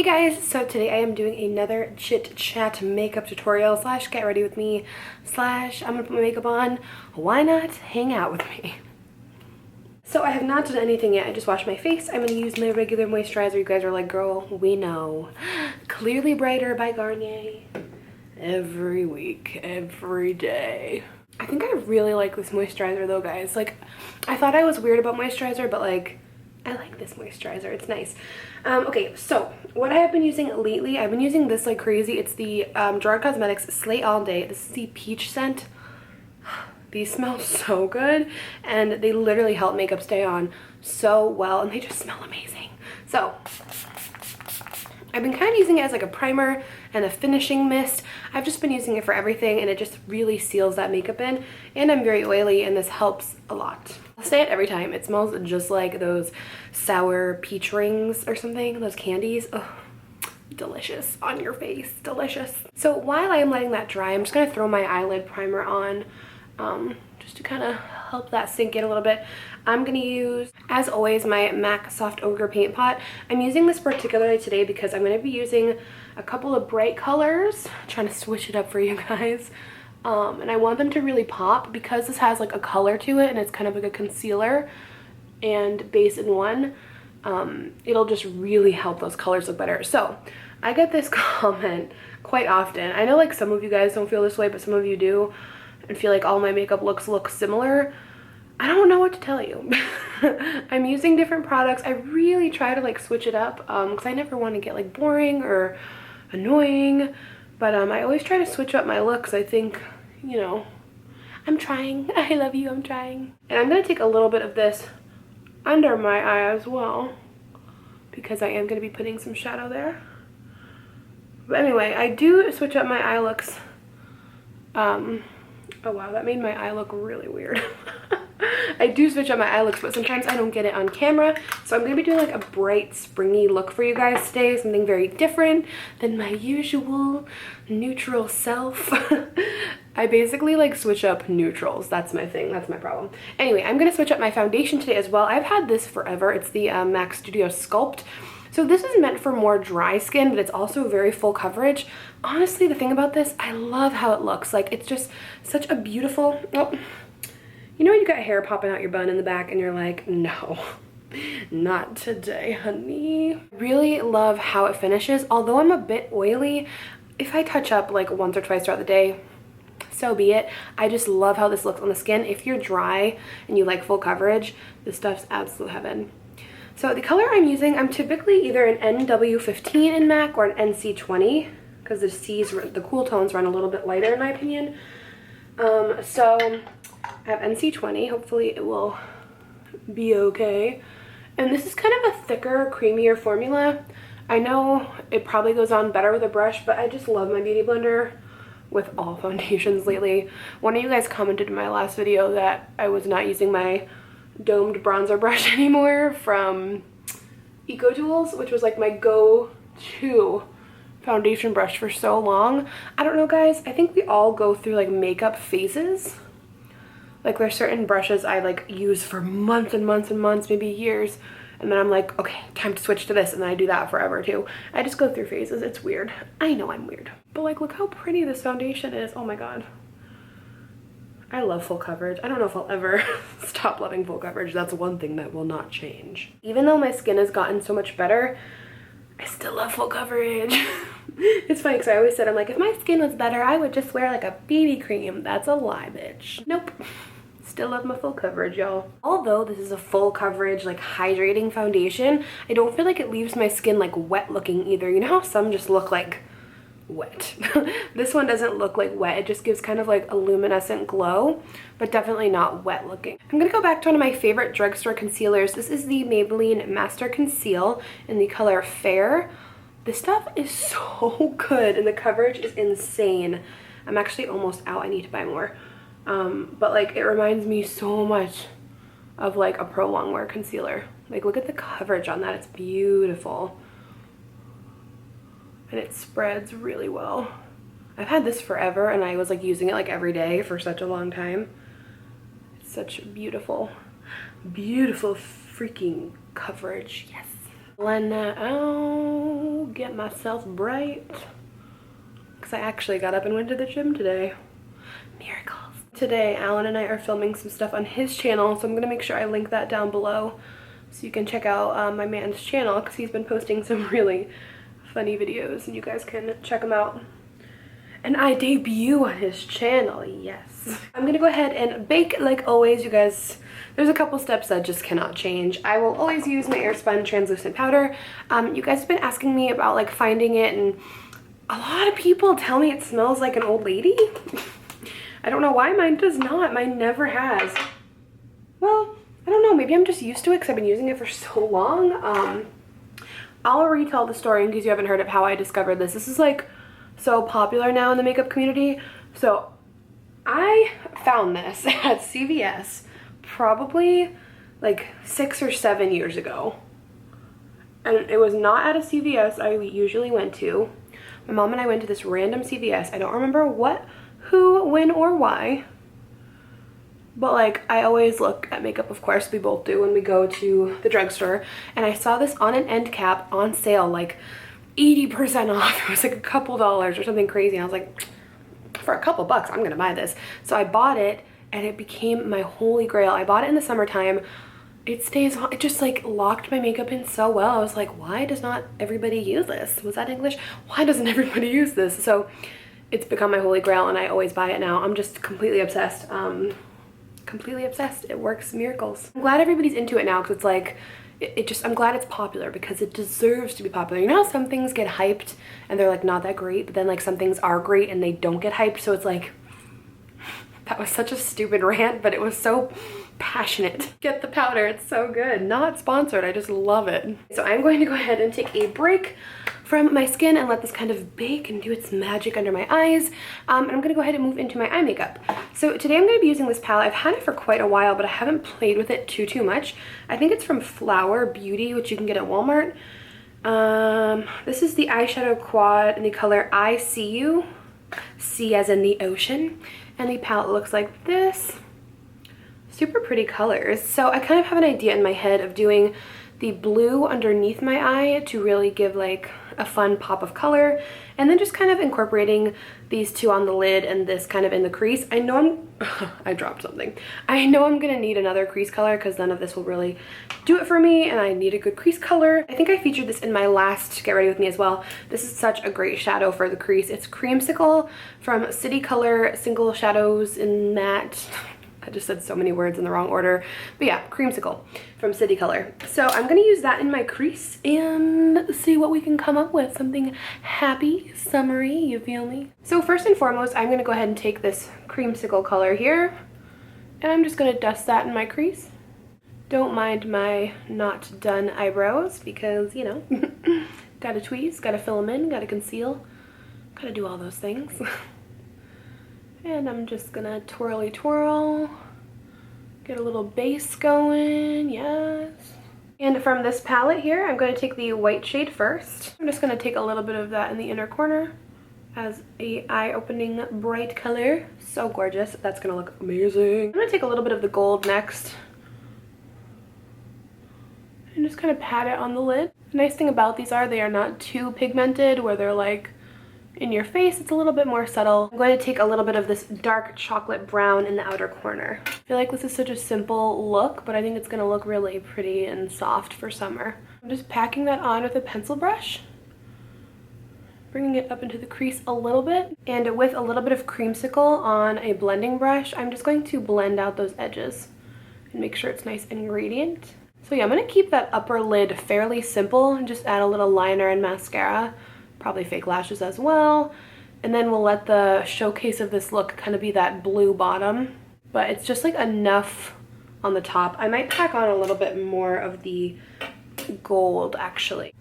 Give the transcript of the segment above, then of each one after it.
Hey guys, so today I am doing another chit chat makeup tutorial slash get ready with me slash I'm gonna put my makeup on. Why not hang out with me? So I have not done anything yet. I just washed my face. I'm gonna use my regular moisturizer. You guys are like, girl, we know. Clearly Brighter by Garnier. Every week, every day. I think I really like this moisturizer though, guys. Like, I thought I was weird about moisturizer, but like, I like this moisturizer. It's nice. Okay, so what I have been using lately, I've been using this like crazy. It's the Gerard Cosmetics Slay All Day. This is the peach scent. These smell so good, and they literally help makeup stay on so well, and they just smell amazing. So I've been kind of using it as like a primer and a finishing mist. I've just been using it for everything, and it just really seals that makeup in, and I'm very oily, and this helps a lot. I'll say it every time. It smells just like those sour peach rings or something, those candies. Oh, delicious on your face, delicious. So while I am letting that dry, I'm just gonna throw my eyelid primer on just to kind of help that sink in a little bit. I'm gonna use, as always, my MAC Soft Ochre Paint Pot. I'm using this particularly today because I'm gonna be using a couple of bright colors, trying to switch it up for you guys. And I want them to really pop because this has like a color to it and it's kind of like a concealer and base in one. It'll just really help those colors look better. So I get this comment quite often. I know like some of you guys don't feel this way, but some of you do and feel like all my makeup looks look similar. I don't know what to tell you. I'm using different products. I really try to like switch it up because I never want to get like boring or annoying. But I always try to switch up my looks. I think, you know, I'm trying. I love you, I'm trying. And I'm going to take a little bit of this under my eye as well, because I am going to be putting some shadow there. But anyway, I do switch up my eye looks. Oh wow, that made my eye look really weird. I do switch up my eye looks, but sometimes I don't get it on camera. So I'm going to be doing like a bright, springy look for you guys today. Something very different than my usual neutral self. I basically like switch up neutrals. That's my thing. That's my problem. Anyway, I'm going to switch up my foundation today as well. I've had this forever. It's the MAC Studio Sculpt. So this is meant for more dry skin, but it's also very full coverage. Honestly, the thing about this, I love how it looks. Like, it's just such a beautiful... Oh, you know when you got hair popping out your bun in the back and you're like, no, not today, honey. Really love how it finishes. Although I'm a bit oily, if I touch up like once or twice throughout the day, so be it. I just love how this looks on the skin. If you're dry and you like full coverage, this stuff's absolute heaven. So the color I'm using, I'm typically either an NW15 in MAC or an NC20, because the cool tones run a little bit lighter in my opinion. So I have NC20, hopefully it will be okay. And this is kind of a thicker, creamier formula. I know it probably goes on better with a brush, but I just love my beauty blender with all foundations lately. One of you guys commented in my last video that I was not using my domed bronzer brush anymore from Eco Tools, which was like my go-to foundation brush for so long. I don't know, guys. I think we all go through like makeup phases. Like there's certain brushes I like use for months and months and months, maybe years, and then I'm like, okay, time to switch to this, and then I do that forever too. I just go through phases. It's weird. I know I'm weird. But like, look how pretty this foundation is. Oh my god. I love full coverage. I don't know if I'll ever stop loving full coverage. That's one thing that will not change. Even though my skin has gotten so much better, I still love full coverage. It's funny because I always said, I'm like, if my skin was better, I would just wear like a BB cream. That's a lie, bitch. Nope. Still love my full coverage, y'all. Although this is a full coverage, like hydrating foundation, I don't feel like it leaves my skin like wet looking either. You know how some just look like wet? This one doesn't look like wet. It just gives kind of like a luminescent glow, but definitely not wet looking. I'm gonna go back to one of my favorite drugstore concealers. This is the Maybelline Master Concealer in the color Fair. This stuff is so good and the coverage is insane. I'm actually almost out. I need to buy more. But like it reminds me so much of like a Pro Longwear concealer. Like look at the coverage on that. It's beautiful. And it spreads really well. I've had this forever and I was like using it like every day for such a long time. It's such beautiful, beautiful freaking coverage. Yes. Blend that out. get myself bright. Because I actually got up and went to the gym today. Miracles. Today, Alan and I are filming some stuff on his channel, so I'm going to make sure I link that down below so you can check out my man's channel, because he's been posting some really funny videos and you guys can check them out. And I debut on his channel, yes. I'm going to go ahead and bake like always, you guys. There's a couple steps that just cannot change. I will always use my airspun translucent powder. You guys have been asking me about like finding it, and a lot of people tell me it smells like an old lady. I don't know why. Mine does not. Mine never has. Well, I don't know. Maybe I'm just used to it because I've been using it for so long. I'll retell the story in case you haven't heard of how I discovered this. This is like so popular now in the makeup community. So I found this at CVS probably like 6 or 7 years ago. And it was not at a CVS I usually went to. My mom and I went to this random CVS. I don't remember what, who, when, or why. But like, I always look at makeup, of course we both do when we go to the drugstore. And I saw this on an end cap on sale, like 80% off. It was like a couple dollars or something crazy. And I was like, for a couple bucks, I'm gonna buy this. So I bought it and it became my holy grail. I bought it in the summertime. It stays on. It just like locked my makeup in so well. I was like, why does not everybody use this? Was that English? Why doesn't everybody use this? So it's become my holy grail and I always buy it now. I'm just completely obsessed. Completely obsessed. It works miracles. I'm glad everybody's into it now because it's like, I'm glad it's popular because it deserves to be popular. You know how some things get hyped and they're like not that great, but then like some things are great and they don't get hyped. So it's like, that was such a stupid rant, but it was so passionate. Get the powder, it's so good. Not sponsored, I just love it. So I'm going to go ahead and take a break from my skin and let this kind of bake and do its magic under my eyes. And I'm gonna go ahead and move into my eye makeup. So today I'm gonna be using this palette. I've had it for quite a while, but I haven't played with it too much. I think it's from Flower Beauty, which you can get at Walmart. This is the eyeshadow quad in the color I See You. C as in the ocean. And the palette looks like this. Super pretty colors. So I kind of have an idea in my head of doing the blue underneath my eye to really give like a fun pop of color, and then just kind of incorporating these two on the lid and this kind of in the crease. I know I dropped something. I know I'm gonna need another crease color because none of this will really do it for me, and I need a good crease color. I think I featured this in my last Get Ready With Me as well. This is such a great shadow for the crease. It's Creamsicle from City Color Single Shadows in Matte. I just said so many words in the wrong order. But yeah, Creamsicle from City Color. So I'm gonna use that in my crease and see what we can come up with. Something happy, summery, you feel me? So first and foremost, I'm gonna go ahead and take this Creamsicle color here, and I'm just gonna dust that in my crease. Don't mind my not done eyebrows because, you know, gotta tweeze, gotta fill them in, gotta conceal, gotta do all those things. And I'm just gonna twirly twirl, get a little base going, yes. And from this palette here, I'm gonna take the white shade first. I'm just gonna take a little bit of that in the inner corner as a eye-opening bright color. So gorgeous, that's gonna look amazing. I'm gonna take a little bit of the gold next and just kind of pat it on the lid. The nice thing about these are they are not too pigmented where they're like in your face. It's a little bit more subtle. I'm going to take a little bit of this dark chocolate brown in the outer corner. I feel like this is such a simple look, but I think it's going to look really pretty and soft for summer. I'm just packing that on with a pencil brush, bringing it up into the crease a little bit, and with a little bit of Creamsicle on a blending brush, I'm just going to blend out those edges and make sure it's nice and gradient. So yeah, I'm going to keep that upper lid fairly simple and just add a little liner and mascara. Probably fake lashes as well, and then we'll let the showcase of this look kind of be that blue bottom, but it's just like enough on the top. I might pack on a little bit more of the gold actually.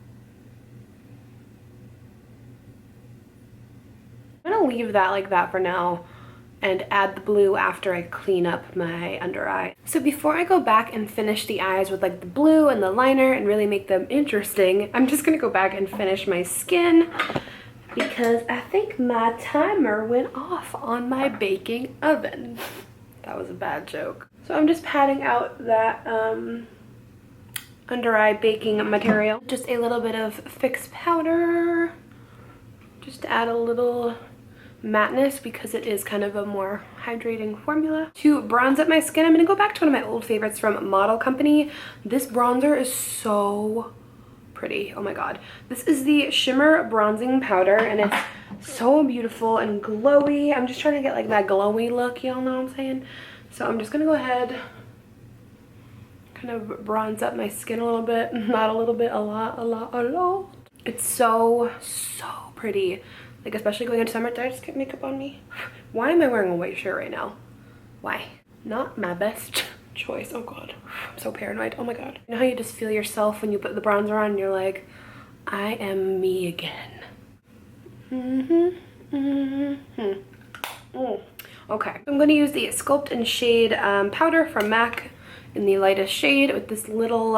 I'm gonna leave that like that for now and add the blue after I clean up my under eye. So before I go back and finish the eyes with like the blue and the liner and really make them interesting, I'm just gonna go back and finish my skin because I think my timer went off on my baking oven. That was a bad joke. So I'm just patting out that under eye baking material. Just a little bit of Fix powder, just to add a little matteness because it is kind of a more hydrating formula. To bronze up my skin, I'm going to go back to one of my old favorites from Model Company. This bronzer is so pretty. Oh my god. This is the Shimmer Bronzing Powder, and it's so beautiful and glowy. I'm just trying to get like that glowy look, y'all know what I'm saying? So I'm just going to go ahead, kind of bronze up my skin a little bit. Not a little bit, a lot. It's so pretty. Like, especially going into summer. Did I just get makeup on me? Why am I wearing a white shirt right now? Why? Not my best choice. Oh god. I'm so paranoid. Oh my god. You know how you just feel yourself when you put the bronzer on and you're like, I am me again. Okay. I'm going to use the Sculpt and Shade powder from MAC in the lightest shade with this little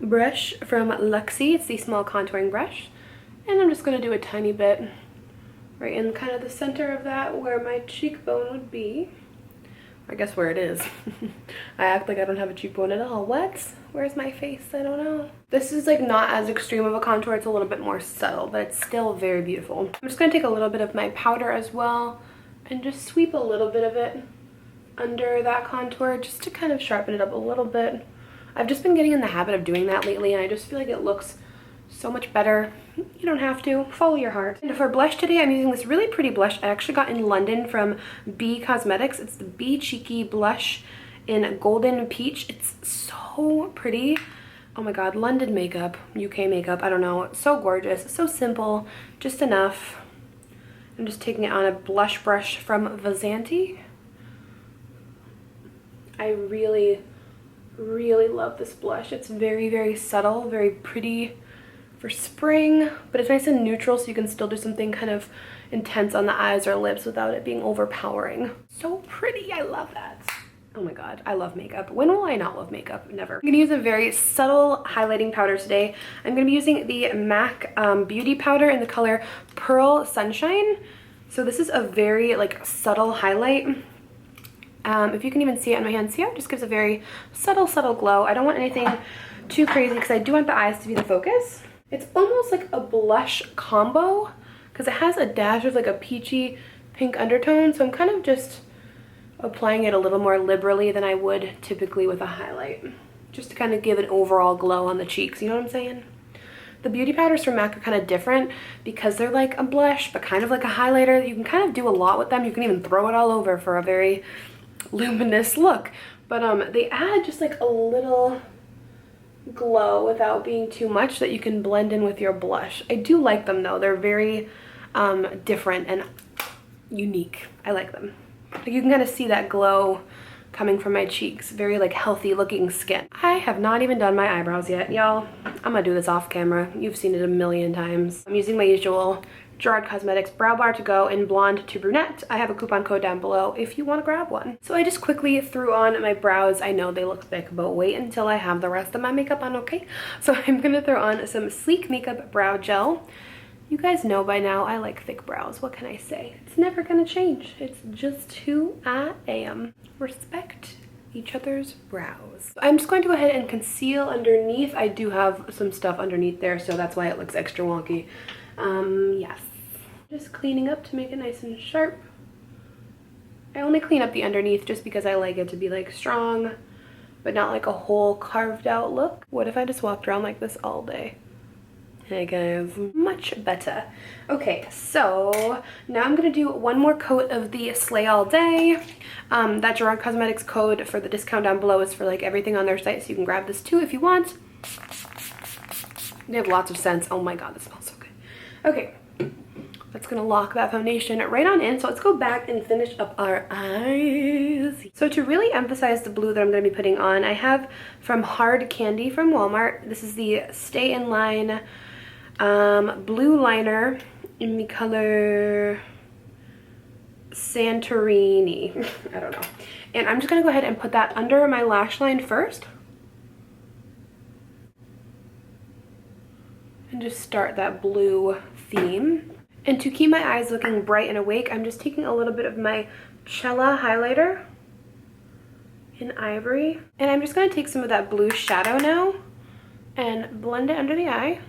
brush from Luxie. It's the small contouring brush. And I'm just going to do a tiny bit right in kind of the center of that where my cheekbone would be. I guess where it is. I act like I don't have a cheekbone at all. What? Where's my face? I don't know. This is like not as extreme of a contour. It's a little bit more subtle, but it's still very beautiful. I'm just going to take a little bit of my powder as well and just sweep a little bit of it under that contour just to kind of sharpen it up a little bit. I've just been getting in the habit of doing that lately, and I just feel like it looks so much better. You don't have to. Follow your heart. And for blush today, I'm using this really pretty blush I actually got in London from B Cosmetics. It's the Be Cheeky blush in Golden Peach. It's so pretty. Oh my god, London makeup, UK makeup, I don't know. It's so gorgeous, so simple, just enough. I'm just taking it on a blush brush from Vizanti. I really love this blush. It's very subtle, very pretty for spring, but it's nice and neutral, so you can still do something kind of intense on the eyes or lips without it being overpowering. So pretty. I love that. Oh my god, I love makeup. When will I not love makeup? Never. I'm gonna use a very subtle highlighting powder today. I'm gonna be using the MAC Beauty Powder in the color Pearl Sunshine. So this is a very like subtle highlight. If you can even see it on my hand, see how it just gives a very subtle glow. I don't want anything too crazy because I do want the eyes to be the focus. It's almost like a blush combo because it has a dash of like a peachy pink undertone, so I'm kind of just applying it a little more liberally than I would typically with a highlight, just to kind of give an overall glow on the cheeks, you know what I'm saying? The beauty powders from MAC are kind of different because they're like a blush but kind of like a highlighter. You can kind of do a lot with them. You can even throw it all over for a very luminous look, but they add just like a little glow without being too much that you can blend in with your blush. I do like them though. They're very different and unique. I like them. Like you can kind of see that glow coming from my cheeks. Very like healthy looking skin. I have not even done my eyebrows yet, y'all. I'm gonna do this off camera. You've seen it a million times. I'm using my usual Gerard Cosmetics Brow Bar to go in Blonde to Brunette. I have a coupon code down below if you want to grab one. So I just quickly threw on my brows. I know they look thick, but wait until I have the rest of my makeup on, okay? So I'm going to throw on some Sleek Makeup Brow Gel. You guys know by now I like thick brows. What can I say? It's never going to change. It's just who I am. Respect each other's brows. I'm just going to go ahead and conceal underneath. I do have some stuff underneath there, so that's why it looks extra wonky. Yes. Just cleaning up to make it nice and sharp. I only clean up the underneath just because I like it to be like strong, but not like a whole carved out look. What if I just walked around like this all day? Hey guys, much better. Okay, so now I'm gonna do one more coat of the Slay All Day. That Gerard Cosmetics code for the discount down below is for like everything on their site, so you can grab this too if you want. They have lots of scents. Oh my god, this smells so good. Okay. That's gonna lock that foundation right on in. So let's go back and finish up our eyes. So to really emphasize the blue that I'm gonna be putting on, I have from Hard Candy from Walmart. This is the Stay in Line blue liner in the color Santorini. I don't know. And I'm just gonna go ahead and put that under my lash line first. And just start that blue theme. And to keep my eyes looking bright and awake, I'm just taking a little bit of my Cella highlighter in Ivory. And I'm just going to take some of that blue shadow now and blend it under the eye.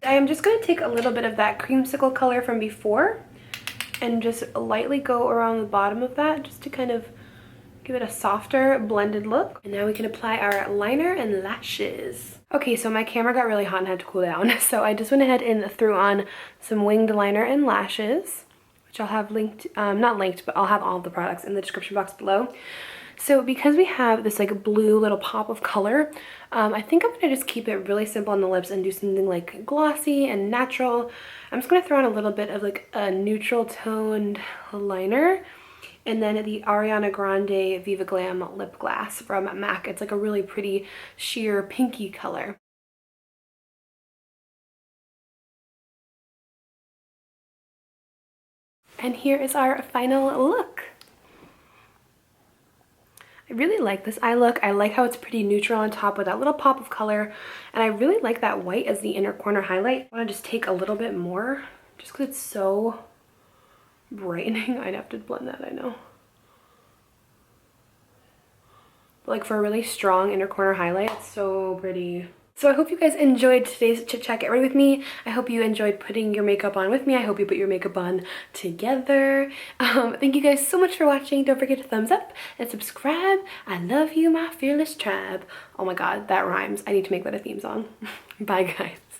I am just going to take a little bit of that Creamsicle color from before and just lightly go around the bottom of that just to kind of give it a softer blended look. And now we can apply our liner and lashes. Okay, so my camera got really hot and had to cool down. So I just went ahead and threw on some winged liner and lashes, which I'll have linked, not linked, but I'll have all of the products in the description box below. So because we have this like blue little pop of color, I think I'm gonna just keep it really simple on the lips and do something like glossy and natural. I'm just gonna throw on a little bit of like a neutral toned liner, and then the Ariana Grande Viva Glam lip glass from MAC. It's like a really pretty sheer pinky color. And here is our final look. I really like this eye look. I like how it's pretty neutral on top with that little pop of color. And I really like that white as the inner corner highlight. I want to just take a little bit more just because it's so brightening. I'd have to blend that, I know. But like for a really strong inner corner highlight, it's so pretty. So I hope you guys enjoyed today's Chit Chat Get Ready with me. I hope you enjoyed putting your makeup on with me. I hope you put your makeup on together. Thank you guys so much for watching. Don't forget to thumbs up and subscribe. I love you, my fearless tribe. Oh my god, that rhymes. I need to make that a theme song. Bye, guys.